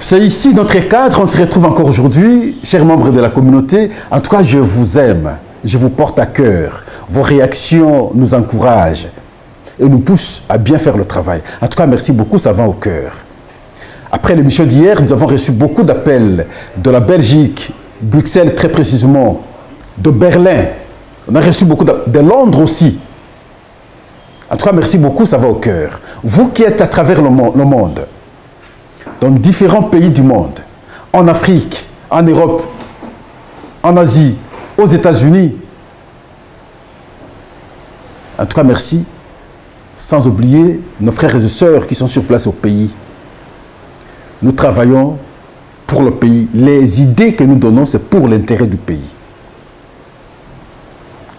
C'est ici notre cadre, on se retrouve encore aujourd'hui, chers membres de la communauté. En tout cas, je vous aime, je vous porte à cœur. Vos réactions nous encouragent et nous poussent à bien faire le travail. En tout cas, merci beaucoup, ça va au cœur. Après l'émission d'hier, nous avons reçu beaucoup d'appels de la Belgique, Bruxelles très précisément, de Berlin. On a reçu beaucoup de Londres aussi. En tout cas, merci beaucoup, ça va au cœur. Vous qui êtes à travers le monde, dans différents pays du monde, en Afrique, en Europe, en Asie, aux États-Unis. En tout cas, merci. Sans oublier nos frères et sœurs qui sont sur place au pays. Nous travaillons pour le pays. Les idées que nous donnons, c'est pour l'intérêt du pays.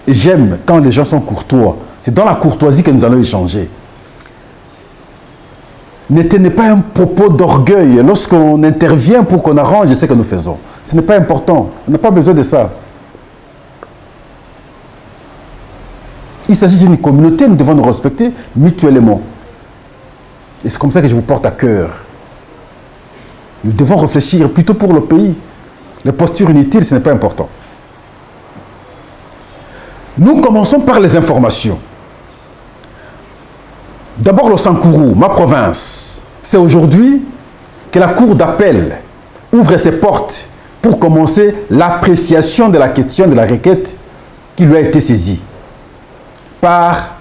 Et j'aime quand les gens sont courtois. C'est dans la courtoisie que nous allons échanger. Ne tenez pas un propos d'orgueil lorsqu'on intervient pour qu'on arrange ce que nous faisons. Ce n'est pas important. On n'a pas besoin de ça. Il s'agit d'une communauté, nous devons nous respecter mutuellement. Et c'est comme ça que je vous porte à cœur. Nous devons réfléchir plutôt pour le pays. Les postures inutiles, ce n'est pas important. Nous commençons par les informations. D'abord le Sankourou, ma province. C'est aujourd'hui que la cour d'appel ouvre ses portes pour commencer l'appréciation de la question de la requête qui lui a été saisie par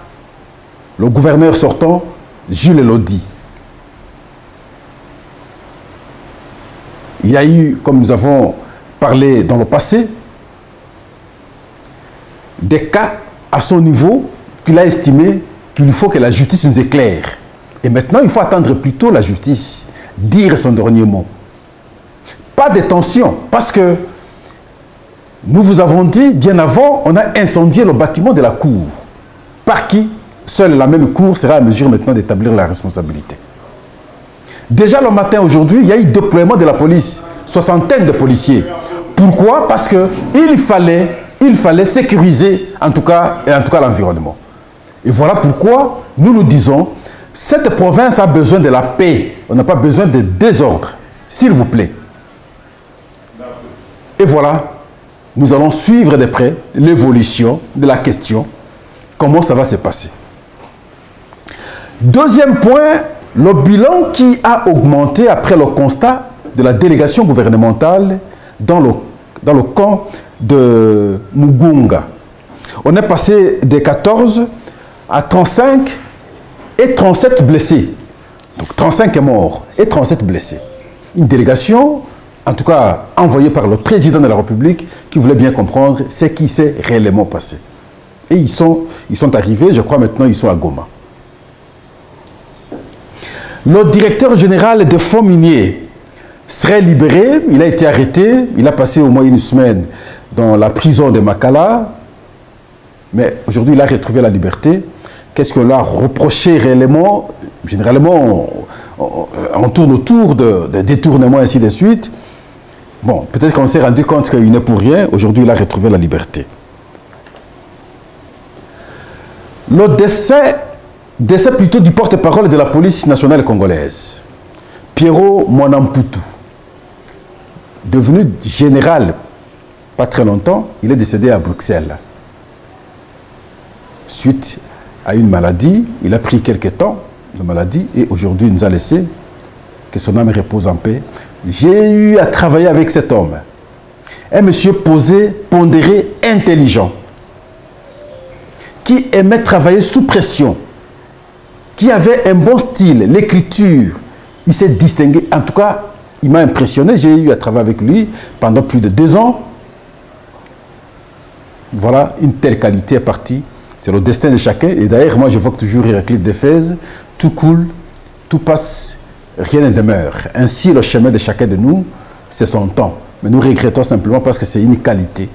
le gouverneur sortant, Jules Lodi. Il y a eu, comme nous avons parlé dans le passé, des cas à son niveau qu'il a estimé qu'il faut que la justice nous éclaire. Et maintenant, il faut attendre plutôt la justice, dire son dernier mot. Pas de tension, parce que nous vous avons dit, bien avant, on a incendié le bâtiment de la cour. Par qui? Seule la même cour sera à mesure maintenant d'établir la responsabilité. Déjà le matin aujourd'hui, il y a eu déploiement de la police, soixantaine de policiers. Pourquoi? Parce qu'il fallait sécuriser en tout cas l'environnement. Et voilà pourquoi nous nous disons, cette province a besoin de la paix, on n'a pas besoin de désordre, s'il vous plaît. Et voilà, nous allons suivre de près l'évolution de la question, comment ça va se passer. Deuxième point, le bilan qui a augmenté après le constat de la délégation gouvernementale dans le camp de Mugunga. On est passé de 14 à 35 et 37 blessés. Donc 35 morts et 37 blessés. Une délégation, en tout cas envoyée par le président de la République, qui voulait bien comprendre ce qui s'est réellement passé. Et ils sont arrivés, je crois maintenant ils sont à Goma. Le directeur général des fonds miniers serait libéré, il a été arrêté, il a passé au moins une semaine dans la prison de Makala, mais aujourd'hui il a retrouvé la liberté. Qu'est-ce qu'on l'a reproché réellement? Généralement, on tourne autour de détournements et ainsi de suite. Bon, peut-être qu'on s'est rendu compte qu'il n'est pour rien, aujourd'hui il a retrouvé la liberté. Le décès plutôt du porte-parole de la police nationale congolaise, Pierrot Mwanamputu, devenu général pas très longtemps, il est décédé à Bruxelles. Suite à une maladie, il a pris quelques temps de maladie et aujourd'hui il nous a laissé, que son âme repose en paix. J'ai eu à travailler avec cet homme, un monsieur posé, pondéré, intelligent, qui aimait travailler sous pression, qui avait un bon style, l'écriture, il s'est distingué. En tout cas, il m'a impressionné. J'ai eu à travailler avec lui pendant plus de 2 ans. Voilà, une telle qualité est partie. C'est le destin de chacun. Et d'ailleurs, moi, j'évoque toujours Héraclite d'Éphèse. Tout coule, tout passe, rien ne demeure. Ainsi, le chemin de chacun de nous, c'est son temps. Mais nous regrettons simplement parce que c'est une qualité,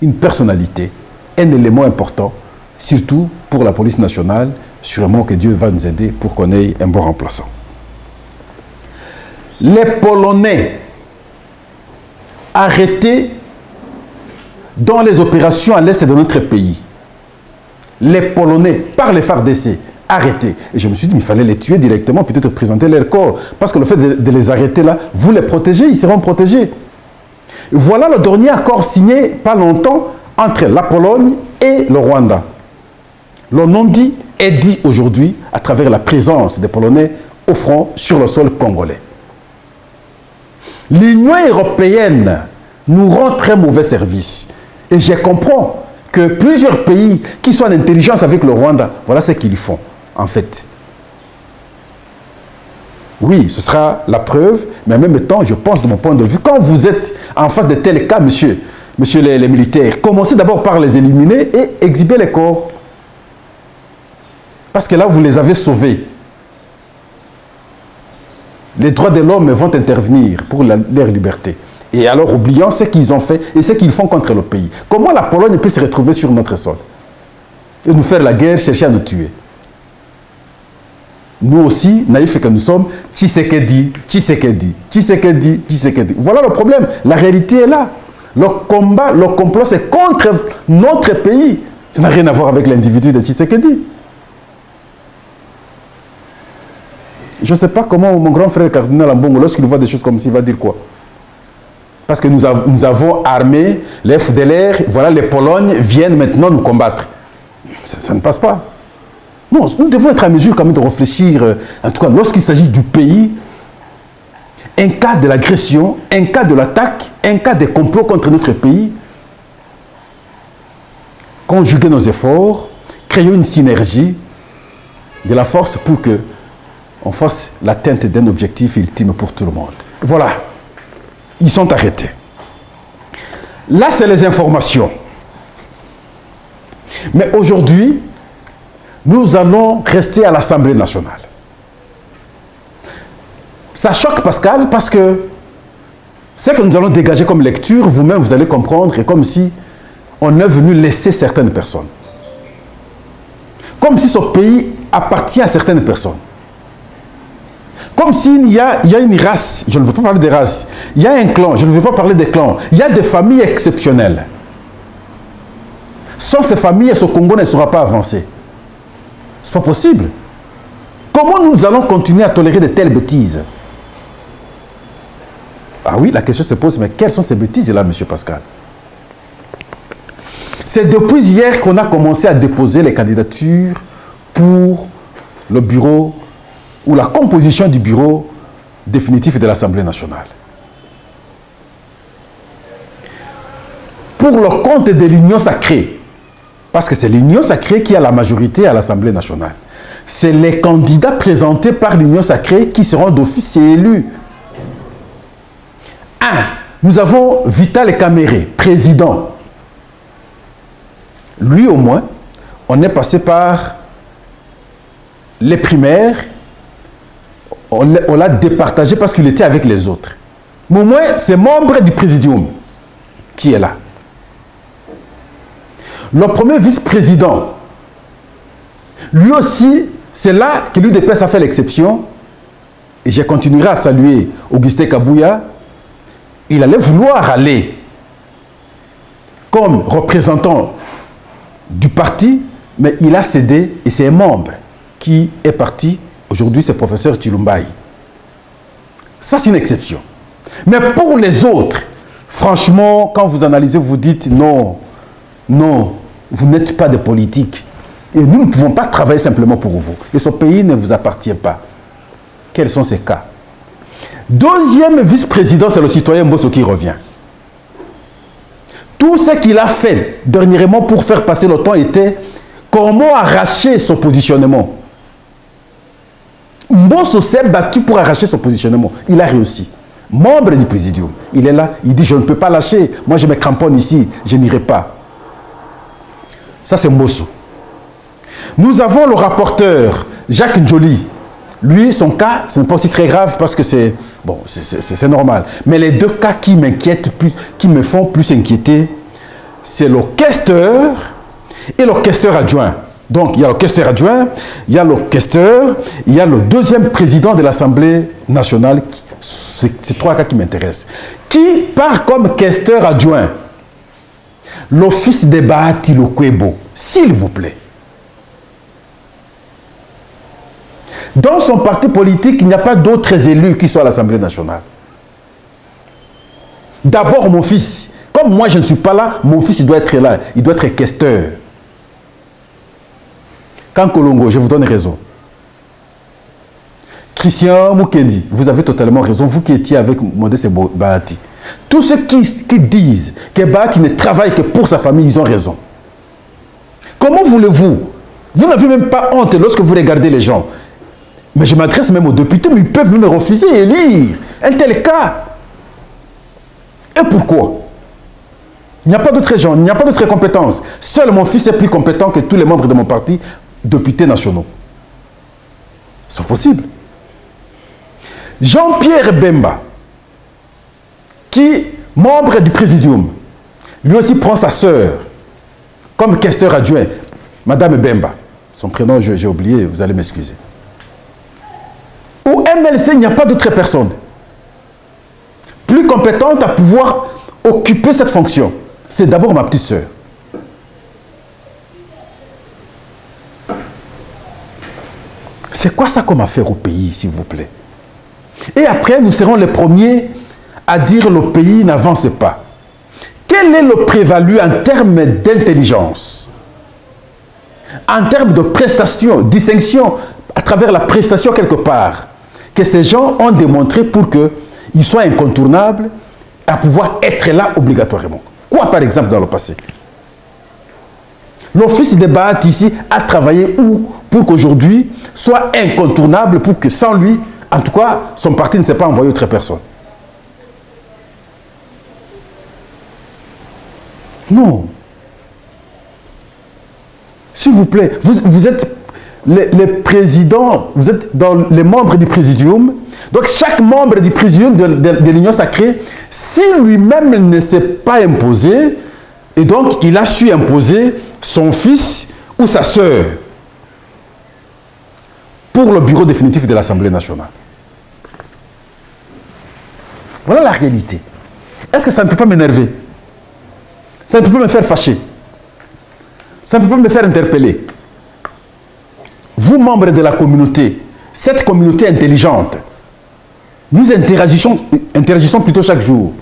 une personnalité, un élément important, surtout pour la police nationale. Sûrement que Dieu va nous aider pour qu'on ait un bon remplaçant. Les Polonais arrêtés dans les opérations à l'est de notre pays. Les Polonais, par les FARDC, arrêtés. Et je me suis dit, il fallait les tuer directement, peut-être présenter leur corps. Parce que le fait de les arrêter là, vous les protégez, ils seront protégés. Et voilà le dernier accord signé pas longtemps entre la Pologne et le Rwanda. Le non-dit est dit aujourd'hui à travers la présence des Polonais au front sur le sol congolais. L'Union européenne nous rend très mauvais service. Et je comprends que plusieurs pays qui sont en intelligence avec le Rwanda, voilà ce qu'ils font, en fait. Oui, ce sera la preuve, mais en même temps, je pense de mon point de vue, quand vous êtes en face de tels cas, monsieur les militaires, commencez d'abord par les éliminer et exhiber les corps. Parce que là, vous les avez sauvés. Les droits de l'homme vont intervenir pour leur liberté. Et alors, oubliant ce qu'ils ont fait et ce qu'ils font contre le pays. Comment la Pologne peut se retrouver sur notre sol et nous faire la guerre, chercher à nous tuer? Nous aussi, naïfs que nous sommes, Tshisekedi, Tshisekedi, Tshisekedi, Tshisekedi. Voilà le problème. La réalité est là. Le combat, le complot, c'est contre notre pays. Ça n'a rien à voir avec l'individu de Tshisekedi. Je ne sais pas comment mon grand frère cardinal Ambongo, lorsqu'il voit des choses comme ça, il va dire quoi? Parce que nous avons armé les FDLR, voilà, les Polognes viennent maintenant nous combattre. Ça ne passe pas. Non, nous devons être à mesure quand même de réfléchir, en tout cas lorsqu'il s'agit du pays, un cas de l'agression, un cas de l'attaque, un cas de complot contre notre pays, conjuguer nos efforts, créer une synergie de la force pour que on force l'atteinte d'un objectif ultime pour tout le monde. Voilà. Ils sont arrêtés. Là, c'est les informations. Mais aujourd'hui, nous allons rester à l'Assemblée nationale. Ça choque Pascal parce que ce que nous allons dégager comme lecture, vous-même, vous allez comprendre, est comme si on est venu laisser certaines personnes. Comme si ce pays appartient à certaines personnes. Comme s'il y a une race, je ne veux pas parler des races, il y a un clan, je ne veux pas parler des clans, il y a des familles exceptionnelles. Sans ces familles, ce Congo ne sera pas avancé. Ce n'est pas possible. Comment nous allons continuer à tolérer de telles bêtises? Ah oui, la question se pose, mais quelles sont ces bêtises-là, M. Pascal? C'est depuis hier qu'on a commencé à déposer les candidatures pour le bureau ou la composition du bureau définitif de l'Assemblée nationale. Pour le compte de l'Union sacrée, parce que c'est l'Union sacrée qui a la majorité à l'Assemblée nationale, c'est les candidats présentés par l'Union sacrée qui seront d'office élus. Nous avons Vital Kamerhe, président. Lui au moins, on est passé par les primaires, on l'a départagé parce qu'il était avec les autres. Mais au moins, c'est membre du présidium qui est là. Le premier vice-président, lui aussi, c'est là que l'UDPS a fait l'exception. Et je continuerai à saluer Augustin Kabouya. Il allait vouloir aller comme représentant du parti, mais il a cédé et c'est un membre qui est parti. Aujourd'hui, c'est le professeur Chilumbaï. Ça, c'est une exception. Mais pour les autres, franchement, quand vous analysez, vous dites non, non, vous n'êtes pas de politique. Et nous ne pouvons pas travailler simplement pour vous. Et ce pays ne vous appartient pas. Quels sont ces cas? Deuxième vice-président, c'est le citoyen Mbosso qui revient. Tout ce qu'il a fait dernièrement pour faire passer le temps était comment arracher son positionnement. Mbosso s'est battu pour arracher son positionnement. Il a réussi. Membre du présidium. Il est là. Il dit, je ne peux pas lâcher. Moi, je me cramponne ici. Je n'irai pas. Ça, c'est Mbosso. Nous avons le rapporteur, Jacques Njoli. Lui, son cas, ce n'est pas aussi très grave parce que c'est bon, c'est normal. Mais les deux cas qui m'inquiètent plus, qui me font plus inquiéter, c'est le questeur et le questeur adjoint. Donc, il y a le questeur adjoint, il y a le questeur, il y a le deuxième président de l'Assemblée nationale. C'est trois cas qui m'intéressent. Qui part comme questeur adjoint? Le fils de Bahati Lokwebo, s'il vous plaît. Dans son parti politique, il n'y a pas d'autres élus qui soient à l'Assemblée nationale. D'abord, mon fils. Comme moi, je ne suis pas là, mon fils, il doit être là. Il doit être questeur. Kankolongo, je vous donne raison. Christian Mukendi, vous avez totalement raison. Vous qui étiez avec Modeste Bahati. Tous ceux qui disent que Bahati ne travaille que pour sa famille, ils ont raison. Comment voulez-vous? Vous n'avez même pas honte lorsque vous regardez les gens. Mais je m'adresse même aux députés, mais ils peuvent me refuser et élire un tel cas. Et pourquoi? Il n'y a pas d'autres gens, il n'y a pas d'autres compétences. Seul mon fils est plus compétent que tous les membres de mon parti, députés nationaux. C'est possible. Jean-Pierre Bemba, qui, membre du présidium, lui aussi prend sa sœur comme questeur adjoint, Madame Bemba. Son prénom, j'ai oublié, vous allez m'excuser. Au MLC, il n'y a pas d'autre personne plus compétente à pouvoir occuper cette fonction. C'est d'abord ma petite sœur. C'est quoi ça comme affaire au pays, s'il vous plaît? Et après, nous serons les premiers à dire le pays n'avance pas. Quel est le prévalu en termes d'intelligence, en termes de prestation, distinction à travers la prestation quelque part, que ces gens ont démontré pour qu'ils soient incontournables à pouvoir être là obligatoirement? Quoi, par exemple, dans le passé? L'office de Bahati ici a travaillé où pour qu'aujourd'hui soit incontournable, pour que sans lui, en tout cas, son parti ne s'est pas envoyé autre personne? Non. S'il vous plaît, vous êtes les présidents, vous êtes dans les membres du présidium. Donc chaque membre du présidium de l'Union sacrée, si lui-même ne s'est pas imposé, et donc il a su imposer son fils ou sa sœur pour le bureau définitif de l'Assemblée nationale. Voilà la réalité. Est-ce que ça ne peut pas m'énerver? Ça ne peut pas me faire fâcher? Ça ne peut pas me faire interpeller? Vous, membres de la communauté, cette communauté intelligente, nous interagissons plutôt chaque jour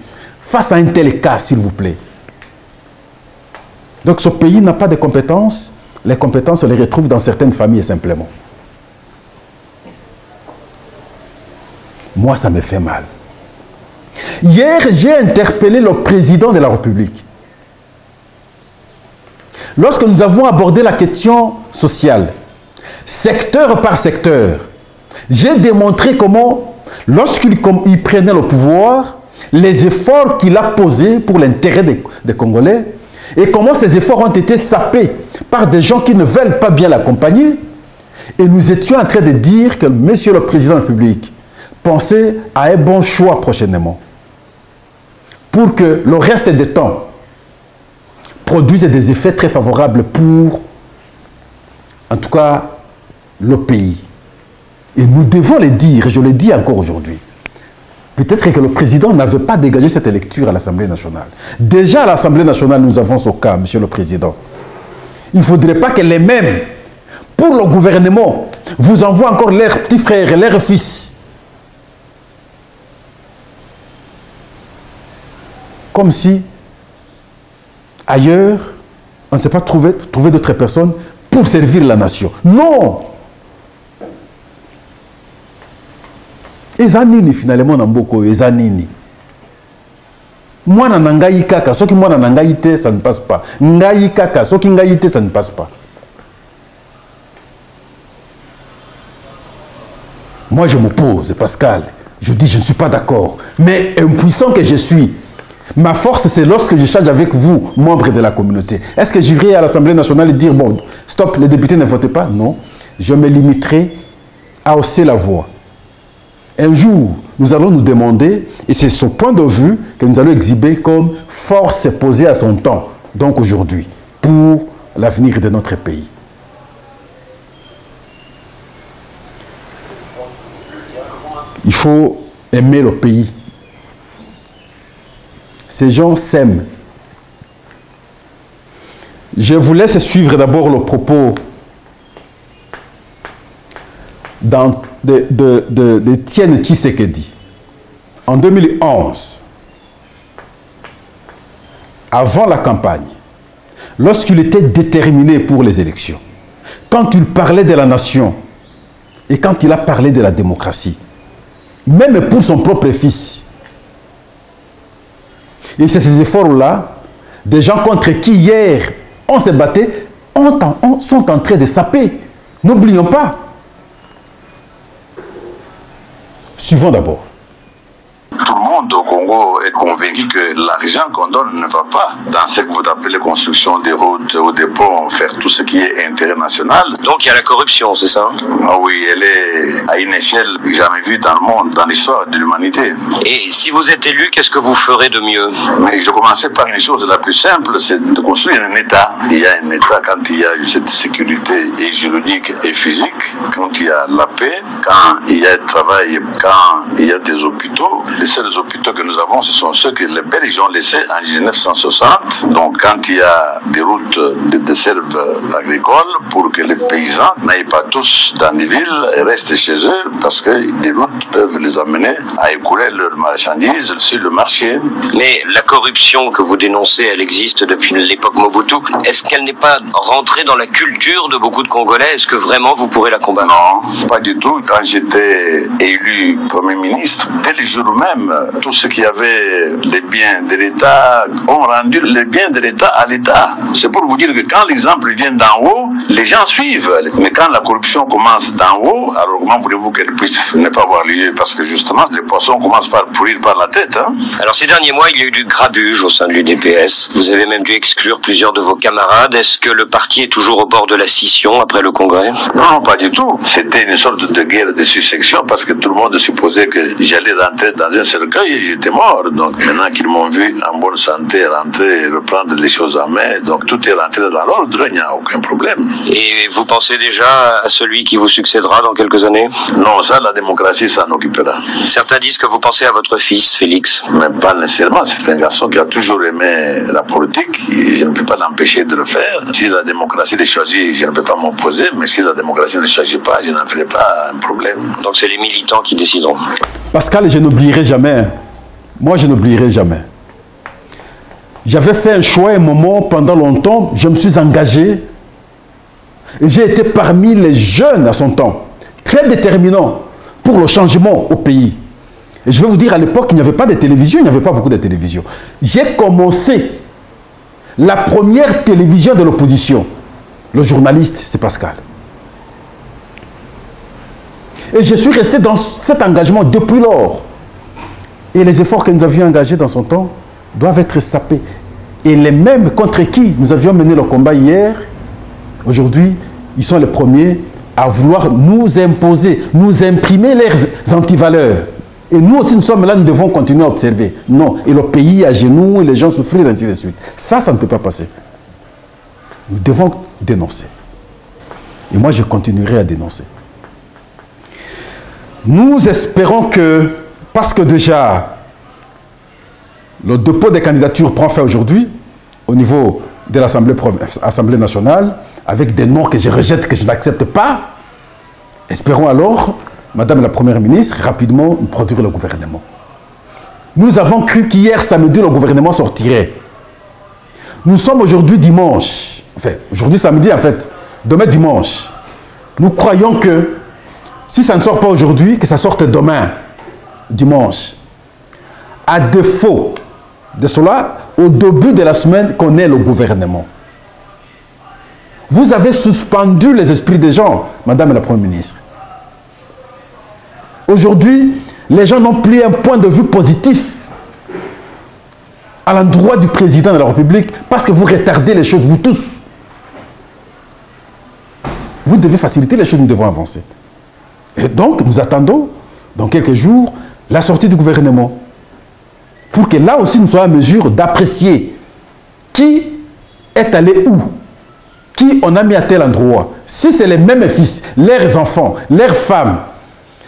face à un tel cas, s'il vous plaît. Donc ce pays n'a pas de compétences. Les compétences, on les retrouve dans certaines familles simplement. Moi, ça me fait mal. Hier, j'ai interpellé le président de la République. Lorsque nous avons abordé la question sociale, secteur par secteur, j'ai démontré comment, lorsqu'il prenait le pouvoir, les efforts qu'il a posés pour l'intérêt des Congolais, et comment ces efforts ont été sapés par des gens qui ne veulent pas bien l'accompagner. Et nous étions en train de dire que Monsieur le Président de la République pensait à un bon choix prochainement pour que le reste des temps produise des effets très favorables pour, en tout cas, le pays. Et nous devons le dire, et je le dis encore aujourd'hui. Peut-être que le président n'avait pas dégagé cette lecture à l'Assemblée nationale. Déjà à l'Assemblée nationale, nous avons ce cas, Monsieur le Président. Il ne faudrait pas que les mêmes, pour le gouvernement, vous envoient encore leurs petits frères et leurs fils. Comme si, ailleurs, on ne s'est pas trouvé d'autres personnes pour servir la nation. Non! Ezanini finalement namboko ezanini. Mwana nangai kaka, soki mwana nangai te, ça ne passe pas. Ngai kaka, soki ngai te, ça ne passe pas. Moi je m'oppose, Pascal. Je dis je ne suis pas d'accord. Mais impuissant que je suis, ma force c'est lorsque j'échange avec vous, membres de la communauté. Est-ce que j'irai à l'Assemblée nationale et dire bon, stop, les députés ne votent pas? Non. Je me limiterai à hausser la voix. Un jour, nous allons nous demander, et c'est ce point de vue que nous allons exhiber comme force posée à son temps, donc aujourd'hui, pour l'avenir de notre pays. Il faut aimer le pays. Ces gens s'aiment. Je vous laisse suivre d'abord le propos d'Étienne Tshisekedi. En 2011, avant la campagne, lorsqu'il était déterminé pour les élections, quand il parlait de la nation et quand il a parlé de la démocratie, même pour son propre fils, et c'est ces efforts-là, des gens contre qui hier on se battait, sont en train de saper. N'oublions pas. Suivons d'abord. Tout le monde au Congo est convaincu que l'argent qu'on donne ne va pas dans ce que vous appelez construction des routes ou des ponts, faire tout ce qui est intérêt national. Donc il y a la corruption, c'est ça? Ah oui, elle est à une échelle jamais vue dans le monde, dans l'histoire de l'humanité. Et si vous êtes élu, qu'est-ce que vous ferez de mieux? Mais je commençais par une chose la plus simple, c'est de construire un État. Il y a un État quand il y a cette sécurité et juridique et physique, quand il y a la paix, quand il y a le travail, quand il y a des hôpitaux. Les seuls hôpitaux que nous avons, ce sont ceux que les Belges ont laissés en 1960. Donc, quand il y a des routes de serve agricoles pour que les paysans n'aillent pas tous dans les villes et restent chez eux, parce que les routes peuvent les amener à écouler leurs marchandises sur le marché. Mais la corruption que vous dénoncez, elle existe depuis l'époque Mobutu. Est-ce qu'elle n'est pas rentrée dans la culture de beaucoup de Congolais? Est-ce que vraiment vous pourrez la combattre? Non, pas du tout. Quand j'étais élu Premier ministre, dès le jour même, tous ceux qui avaient les biens de l'État ont rendu les biens de l'État à l'État. C'est pour vous dire que quand l'exemple vient d'en haut, les gens suivent. Mais quand la corruption commence d'en haut, alors comment voulez-vous qu'elle puisse ne pas avoir lieu? Parce que justement, les poissons commencent par pourrir par la tête. Hein? Alors ces derniers mois, il y a eu du grabuge au sein de l'UDPS. Vous avez même dû exclure plusieurs de vos camarades. Est-ce que le parti est toujours au bord de la scission après le Congrès? Non, pas du tout. C'était une sorte de guerre de succession parce que tout le monde supposait que j'allais rentrer dans un cercueil et j'étais mort. Donc maintenant qu'ils m'ont vu en bonne santé rentrer et reprendre les choses en main, donc tout est rentré dans l'ordre, il n'y a aucun problème. Et vous pensez déjà à celui qui vous succédera dans quelques années? Non, ça, la démocratie s'en occupera. Certains disent que vous pensez à votre fils, Félix. Mais pas nécessairement. C'est un garçon qui a toujours aimé la politique. Et je ne peux pas l'empêcher de le faire. Si la démocratie le choisit, je ne peux pas m'opposer. Mais si la démocratie ne le choisit pas, je n'en ferai pas un problème. Donc c'est les militants qui décideront. Pascal, je n'oublierai jamais. Moi, je n'oublierai jamais. J'avais fait un choix, un moment, pendant longtemps, je me suis engagé. Et j'ai été parmi les jeunes à son temps, très déterminants pour le changement au pays. Et je vais vous dire, à l'époque, il n'y avait pas de télévision, il n'y avait pas beaucoup de télévision. J'ai commencé la première télévision de l'opposition. Le journaliste, c'est Pascal. Et je suis resté dans cet engagement depuis lors. Et les efforts que nous avions engagés dans son temps doivent être sapés. Et les mêmes contre qui nous avions mené le combat hier, aujourd'hui, ils sont les premiers à vouloir nous imposer, nous imprimer leurs antivaleurs. Et nous aussi, nous sommes là, nous devons continuer à observer. Non, et le pays à genoux, et les gens souffrir, ainsi de suite. Ça ne peut pas passer. Nous devons dénoncer. Et moi, je continuerai à dénoncer. Nous espérons que, parce que déjà, le dépôt des candidatures prend fin aujourd'hui, au niveau de l'Assemblée nationale, avec des noms que je rejette, que je n'accepte pas, espérons alors, Madame la Première ministre, rapidement produire le gouvernement. Nous avons cru qu'hier samedi, le gouvernement sortirait. Nous sommes aujourd'hui dimanche, enfin, aujourd'hui samedi en fait, demain dimanche. Nous croyons que si ça ne sort pas aujourd'hui, que ça sorte demain, dimanche. À défaut de cela, au début de la semaine, qu'on ait le gouvernement. Vous avez suspendu les esprits des gens, Madame la Première ministre. Aujourd'hui, les gens n'ont plus un point de vue positif à l'endroit du président de la République parce que vous retardez les choses, vous tous. Vous devez faciliter les choses, nous devons avancer. Et donc, nous attendons, dans quelques jours, la sortie du gouvernement. Pour que là aussi, nous soyons en mesure d'apprécier qui est allé où, qui on a mis à tel endroit. Si c'est les mêmes fils, leurs enfants, leurs femmes,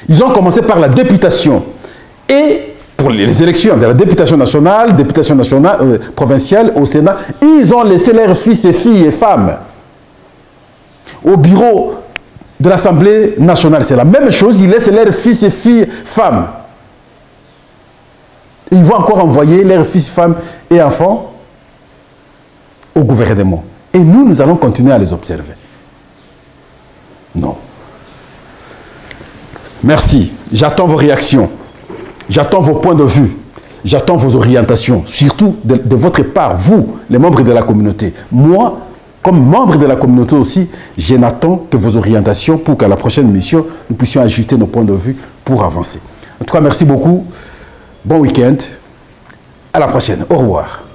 ils ont commencé par la députation. Et pour les élections de la députation nationale, provinciale, au Sénat, ils ont laissé leurs fils et filles et femmes au bureau de l'Assemblée nationale. C'est la même chose, ils laissent leurs fils et filles femmes. Ils vont encore envoyer leurs fils, femmes et enfants au gouvernement. Et nous allons continuer à les observer. Non. Merci. J'attends vos réactions. J'attends vos points de vue. J'attends vos orientations. Surtout de votre part, vous, les membres de la communauté. Moi, comme membre de la communauté aussi, je n'attends que vos orientations pour qu'à la prochaine mission, nous puissions ajuster nos points de vue pour avancer. En tout cas, merci beaucoup. Bon week-end. À la prochaine. Au revoir.